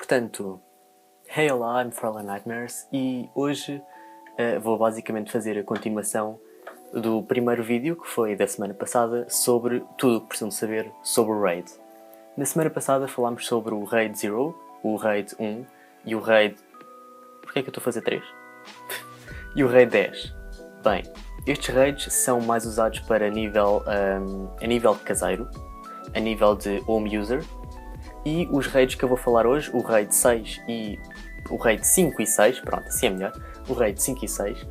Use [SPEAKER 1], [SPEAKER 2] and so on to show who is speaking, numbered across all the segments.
[SPEAKER 1] Portanto, hey olá, I'm For All Nightmares e hoje vou basicamente fazer a continuação do primeiro vídeo, que foi da semana passada, sobre tudo o que precisam saber sobre o RAID. Na semana passada falámos sobre o RAID 0, o RAID 1 e o RAID... Porquê é que eu estou a fazer 3? E o RAID 10. Bem, estes RAIDs são mais usados para a nível caseiro, a nível de home user, e os RAIDs que eu vou falar hoje, o RAID 6 e o RAID 5 e 6, pronto, assim é melhor, o RAID 5 e 6,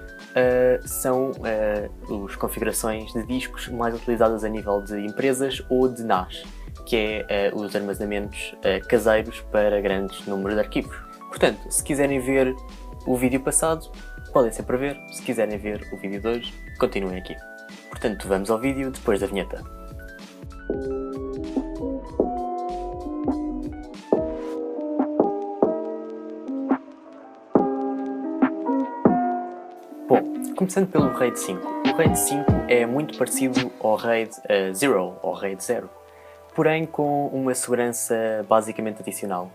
[SPEAKER 1] são as configurações de discos mais utilizadas a nível de empresas ou de NAS, que é os armazenamentos caseiros para grandes números de arquivos. Portanto, se quiserem ver o vídeo passado, podem sempre ver. Se quiserem ver o vídeo de hoje, continuem aqui. Portanto, vamos ao vídeo depois da vinheta. Bom, começando pelo RAID 5. O RAID 5 é muito parecido ao RAID 0, ou RAID 0, porém com uma segurança basicamente adicional.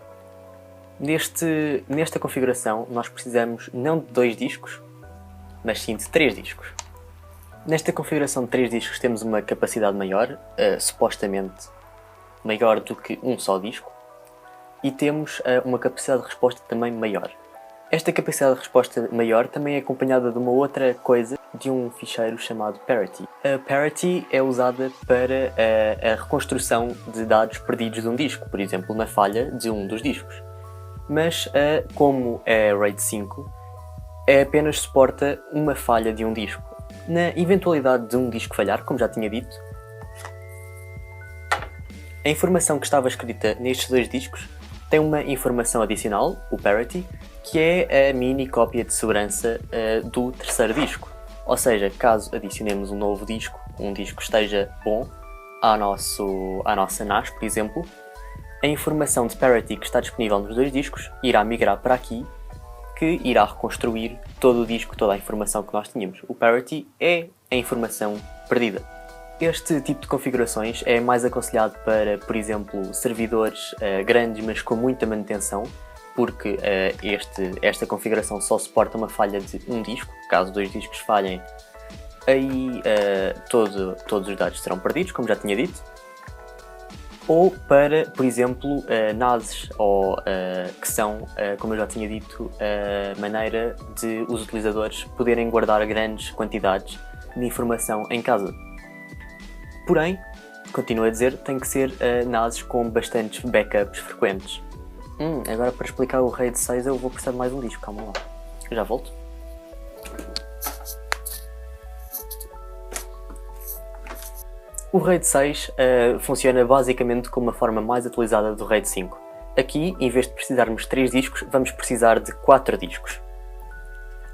[SPEAKER 1] Nesta configuração nós precisamos não de 2 discos, mas sim de 3 discos. Nesta configuração de 3 discos temos uma capacidade maior, supostamente maior do que um só disco, e temos uma capacidade de resposta também maior. Esta capacidade de resposta maior também é acompanhada de uma outra coisa, de um ficheiro chamado parity. A parity é usada para a reconstrução de dados perdidos de um disco, por exemplo, na falha de um dos discos. Mas, como é RAID 5, apenas suporta uma falha de um disco. Na eventualidade de um disco falhar, como já tinha dito, a informação que estava escrita nestes 2 discos tem uma informação adicional, o parity, que é a mini cópia de segurança do terceiro disco. Ou seja, caso adicionemos um novo disco, um disco que esteja bom à nossa NAS, por exemplo, a informação de parity que está disponível nos 2 discos irá migrar para aqui, que irá reconstruir todo o disco, toda a informação que nós tínhamos. O parity é a informação perdida. Este tipo de configurações é mais aconselhado para, por exemplo, servidores grandes, mas com muita manutenção, porque esta configuração só suporta uma falha de um disco. Caso 2 discos falhem, aí todos os dados serão perdidos, como já tinha dito. Ou para, por exemplo, NASes, que são, como eu já tinha dito, a maneira de os utilizadores poderem guardar grandes quantidades de informação em casa. Porém, continuo a dizer, tem que ser NASes com bastantes backups frequentes. Agora, para explicar o RAID 6 eu vou precisar de mais um disco, calma lá. Já volto. O RAID 6 funciona basicamente como uma forma mais utilizada do RAID 5. Aqui, em vez de precisarmos de 3 discos, vamos precisar de 4 discos.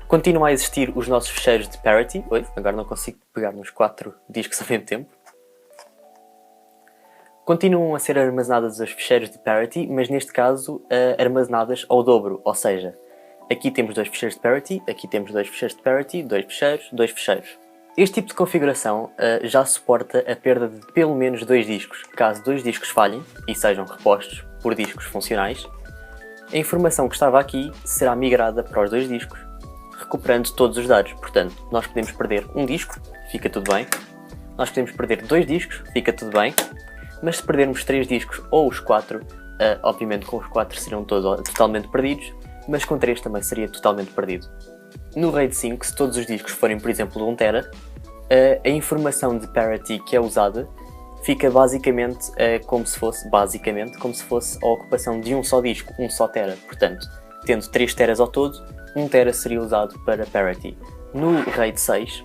[SPEAKER 1] Continuam a existir os nossos ficheiros de parity. Oi, agora não consigo pegar nos 4 discos ao mesmo tempo. Continuam a ser armazenadas os ficheiros de parity, mas neste caso armazenadas ao dobro, ou seja, aqui temos 2 ficheiros de parity, aqui temos 2 ficheiros de parity, 2 ficheiros. Este tipo de configuração já suporta a perda de pelo menos 2 discos. Caso 2 discos falhem e sejam repostos por discos funcionais, a informação que estava aqui será migrada para os 2 discos, recuperando todos os dados. Portanto, nós podemos perder um disco, fica tudo bem. Nós podemos perder 2 discos, fica tudo bem. Mas se perdermos 3 discos ou os 4, obviamente com os 4 serão totalmente perdidos, mas com 3 também seria totalmente perdido. No RAID 5, se todos os discos forem, por exemplo, de 1 tera, a informação de parity que é usada fica basicamente como se fosse a ocupação de um só disco, um só tera. Portanto, tendo 3 teras ao todo, 1 tera seria usado para parity. No RAID 6,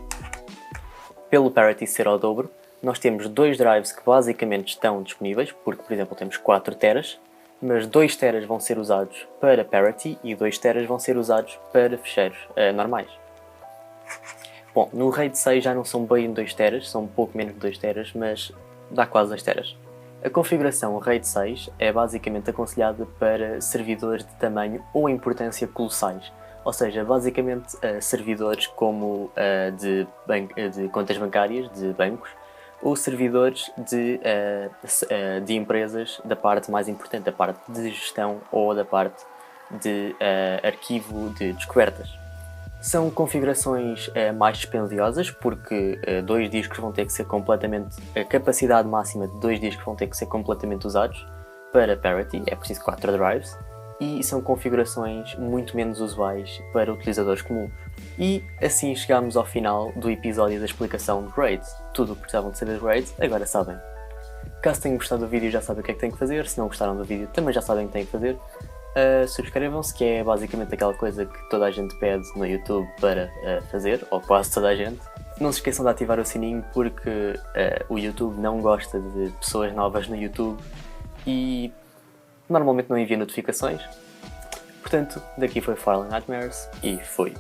[SPEAKER 1] pelo parity ser ao dobro, nós temos 2 drives que basicamente estão disponíveis, porque, por exemplo, temos 4 teras, mas 2 teras vão ser usados para parity e 2 teras vão ser usados para ficheiros normais. Bom, no RAID 6 já não são bem 2 teras, são um pouco menos de 2 teras, mas dá quase 2 teras. A configuração RAID 6 é basicamente aconselhada para servidores de tamanho ou importância colossais, ou seja, basicamente servidores como de contas bancárias, de bancos, ou servidores de empresas da parte mais importante, da parte de gestão ou da parte de arquivo de descobertas. São configurações mais dispendiosas porque dois discos vão ter que ser completamente, a capacidade máxima de 2 discos vão ter que ser completamente usados para parity, é preciso 4 drives, e são configurações muito menos usuais para utilizadores comuns. E assim chegamos ao final do episódio da explicação de RAID. Tudo o que precisavam de saber de RAID, agora sabem. Caso tenham gostado do vídeo já sabem o que é que têm que fazer, se não gostaram do vídeo também já sabem o que têm que fazer. Subscrevam-se, que é basicamente aquela coisa que toda a gente pede no YouTube para fazer, ou quase toda a gente. Não se esqueçam de ativar o sininho porque o YouTube não gosta de pessoas novas no YouTube e normalmente não envia notificações. Portanto, daqui foi Firelink Nightmares e fui.